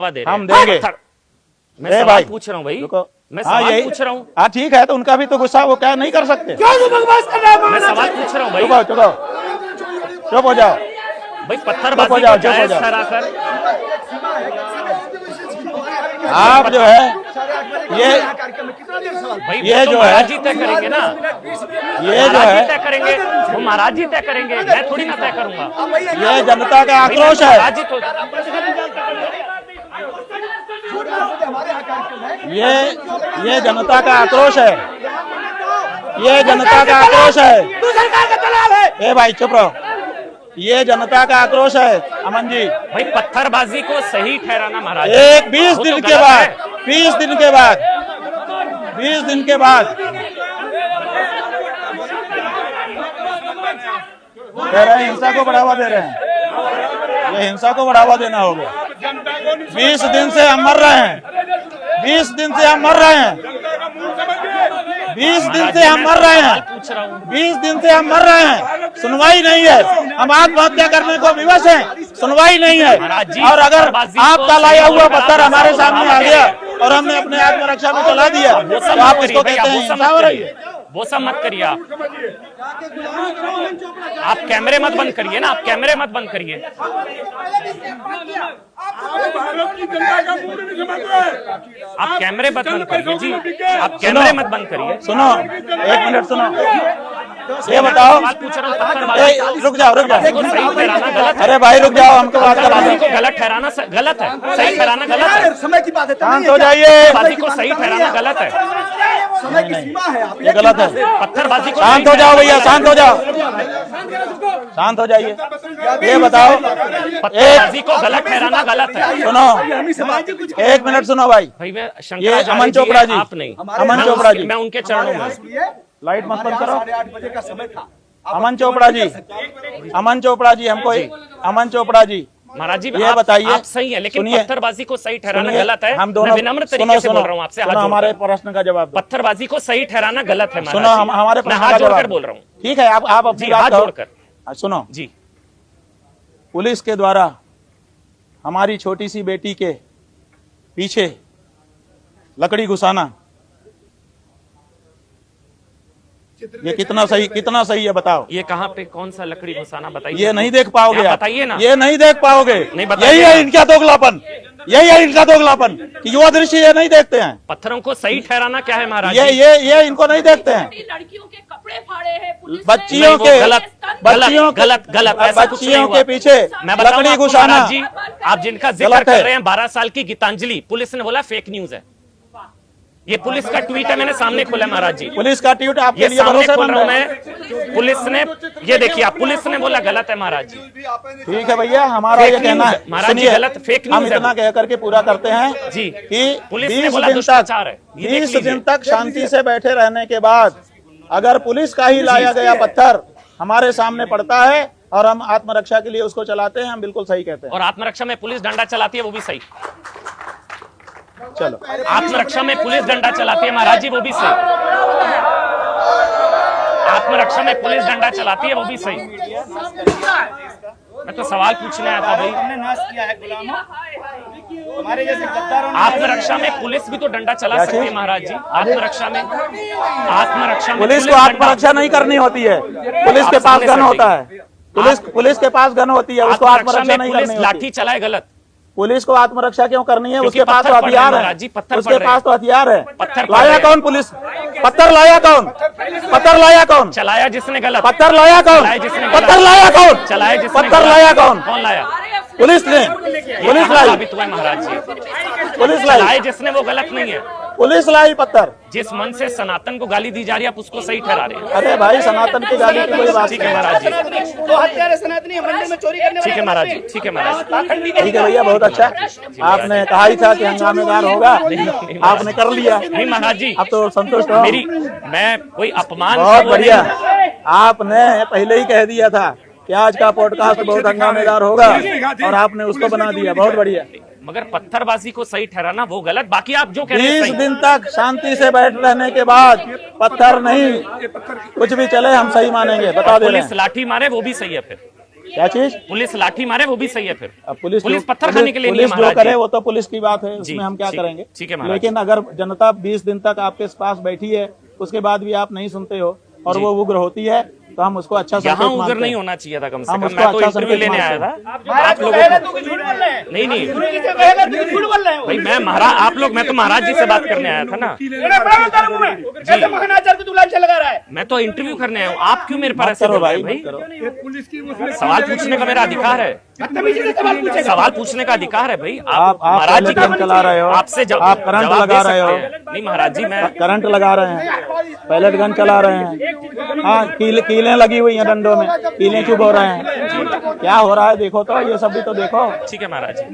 हम देंगे। मैं सवाल पूछ रहा हूँ भाई, मैं सवाल पूछ रहा हूँ। हाँ ठीक है, तो उनका भी तो गुस्सा, वो क्या नहीं कर सकते। मैं सवाल पूछ रहा हूँ भाई। चुप हो जाओ भाई, पत्थरबाजी को जायज ठहराकर आप जो है ये जो है जी तय करेंगे ना, ये जो है तय करेंगे, वो महाराज जी तय करेंगे, मैं थोड़ी ना तय करूंगा। ये जनता का आक्रोश है, ये जनता का आक्रोश है, ये जनता का आक्रोश है। ए भाई चुप रहो, ये जनता का आक्रोश है। अमन जी भाई, पत्थरबाजी को सही ठहराना महाराज, 20 दिन के बाद 20 दिन के बाद 20 दिन के बाद कह रहे हैं हिंसा को बढ़ावा दे रहे हैं, ये हिंसा को बढ़ावा देना होगा। 20 दिन से हम मर रहे हैं, 20 दिन से हम मर रहे हैं, 20 दिन से हम मर रहे हैं, 20 दिन से हम मर रहे हैं, सुनवाई नहीं है। हम आत्महत्या करने को विवश हैं, सुनवाई नहीं है। और अगर आपका लाया हुआ पत्थर हमारे सामने आ गया और हमने अपने आत्मरक्षा में चला दिया तो आप इसको कहते हैं हिंसा हो रही है। वो सब मत करिए आप कैमरे मत बंद करिए ना, आप कैमरे मत बंद करिए। आप कैमरे मत बंद करिए जी, आप कैमरे मत बंद करिए। सुनो, 1 मिनट सुनो, ये बताओ, रुक जाओ गलत। अरे भाई रुक जाओ, हमको बात करवाने को गलत ठहराना गलत है, सही ठहराना गलत है। समय की बात है, शांत हो जाइए। बाजी को सही ठहराना गलत है, समय की सीमा है, ये गलत है। पत्थरबाजी को शांत हो जाओ भैया, शांत हो जाओ, शांत हो जाइए। ये बताओ, पत्थरबाजी को गलत ठहराना गलत है। सुनो, 1 मिनट सुनो भाई। ये अमन चोपड़ा जी, आप नहीं, अमन चोपड़ा जी, मैं उनके चरणों में। लाइट मत बंद करो। 8:30 बजे का समय था। अमन चोपड़ा जी, अमन चोपड़ा जी, हमको अमन चोपड़ा जी, महाराज जी ये बताइए, आप सही है, लेकिन पत्थरबाजी को सही ठहराना गलत है। हम दोनों विनम्र तरीके से बोल रहा हूँ आपसे, हमारे प्रश्न का जवाब। पत्थरबाजी को सही ठहराना गलत है। सुनो, हमारे प्रश्न का जवाब बोल रहा हूँ। ठीक है, आप अपनी हाथ जोड़कर सुनो जी। पुलिस के द्वारा हमारी छोटी सी बेटी के पीछे लकड़ी घुसाना, ये कितना सही है बताओ। ये कहाँ पे, कौन सा लकड़ी घुसाना बताइए। ये नहीं देख पाओगे आप, बताइए ना, ये नहीं देख पाओगे। यही है इनका दोगलापन, यही है इनका दोगलापन कि युवा दृष्टि ये नहीं देखते हैं। पत्थरों को सही ठहराना क्या है महाराज? ये इनको नहीं देखते हैं। लड़कियों के कपड़े फाड़े हैं, बच्चियों के बच्चियों के पीछे लकड़ी घुसाना जी। आप जिनका जिक्र कर रहे हैं 12 साल की गीतांजलि, पुलिस ने बोला फेक न्यूज है। ये पुलिस का ट्वीट है, मैंने सामने खोला महाराज जी। पुलिस का ट्वीट आपके लिए सामने खोल रहा हूं मैं। पुलिस ने, ये देखिए आप, पुलिस ने बोला गलत है महाराज जी। ठीक है भैया, हमारा ये कहना है महाराज जी गलत, फेक न्यूज। हम इतना कह करके पूरा करते हैं जी कि पुलिस ने बोला दुष्टाचार है। 20 दिन तक शांति से बैठे रहने के बाद अगर पुलिस का ही लाया गया पत्थर हमारे सामने पड़ता है और हम आत्मरक्षा के लिए उसको चलाते हैं, हम बिल्कुल सही कहते हैं। और आत्मरक्षा में पुलिस डंडा चलाती है, वो भी सही। चलो, आत्मरक्षा में पुलिस डंडा चलाती है महाराज जी, वो भी सही। आत्मरक्षा में पुलिस डंडा चलाती है, वो भी सही। मैं तो सवाल पूछने आया था भाई। हमने नाश किया है गुलामों, हमारे जैसे गद्दारों ने। आत्मरक्षा में पुलिस भी तो डंडा चला सकती है महाराज जी। आत्मरक्षा में पुलिस को आत्मरक्षा नहीं करनी होती है, पुलिस के पास गन होता है। पुलिस के पास गन होती है, उसको आत्मरक्षा नहीं करनी होती। लाठी चलाए गलत, पुलिस को आत्मरक्षा क्यों करनी है? उसके पास तो हथियार है, उसके पास तो हथियार है। लाया कौन पुलिस? पत्थर लाया कौन? पत्थर लाया कौन? चलाया जिसने गलत। पत्थर लाया कौन? पत्थर लाया कौन? चलाया जिसने पत्थर लाया कौन? कौन लाया? पुलिस ने, पुलिस लाई। साबित हुआ महाराज जी, पुलिस लाई। चलाए जिसने वो गलत नहीं है, पुलिस लाई पत्थर। जिस मन से सनातन को गाली दी जा रही है, आप उसको सही ठहरा रहे हैं। अरे भाई, सनातन की गाली की कोई बात। ठीक है महाराज जी, तो हत्यारे सनातनी मंदिर में चोरी करने वाले। ठीक है महाराज जी, ठीक है महाराज। ठीक है भैया, बहुत अच्छा। आपने कहा ही था कि हंगामेदार होगा, आपने कर लिया। नहीं महाराज जी, अब तो संतुष्ट हो। मैं कोई अपमान, बहुत बढ़िया, आपने पहले ही कह दिया था कि आज का पॉडकास्ट बहुत हंगामेदार होगा और आपने उसको बना दिया, बहुत बढ़िया। मगर पत्थरबाजी को सही ठहराना वो गलत। बाकी आप जो कह रहे हैं 20 दिन तक शांति से बैठ रहने के बाद पत्थर नहीं, कुछ भी चले हम सही मानेंगे, बता दे रहे हैं। पुलिस लाठी मारे वो भी सही है फिर। क्या चीज? पुलिस लाठी मारे वो भी सही है फिर? अब पुलिस पत्थर खाने के लिए नहीं है पुलिस जो महाराज करे जी। वो तो पुलिस की बात है, जी, उसमें हम क्या करेंगे। ठीक है महाराज। लेकिन अगर जनता 20 दिन तक आपके पास बैठी है, उसके बाद भी आप नहीं सुनते हो और वो उग्र होती है, तो हम उसको अच्छा यहाँ संकेत उग्र मानते नहीं हैं। होना चाहिए था कम से हम कम। उसको मैं तो अच्छा इंटरव्यू संकेत लेने आया था। मानते आप लोगों कहेगा को तू झूठ बोल रहे हैं। नहीं नहीं गुरु जी से कहेगा तू झूठ बोल रहे हो। भाई मैं महाराज, आप लोग, मैं तो महाराज जी से बात करने आया था ना। तेरा बड़ा होता है मुंह में। कैसे महानाचार्य को तू लांछन लगा रहा है? मैं तो इंटरव्यू करने आया हूँ, आप क्यों मेरे पर मत ऐसे करो बोल रहे भाई, हैं मत करो। सवाल पूछने का मेरा अधिकार है। बदतमीजी से सवाल पूछेगा। सवाल पूछने का अधिकार है भाई। आप महाराज जी करंट चला रहे हो, आपसे आप करंट जवाब लगा दे रहे हो। सकते हैं। नहीं महाराज जी, मैं करंट लगा रहे हैं, पैलेट गन चला रहे हैं, हाँ कीलें लगी हुई हैं डंडों में, कीलें चुभ हो रहे हैं। क्या हो रहा है देखो तो, ये सब भी तो देखो। ठीक है महाराज जी।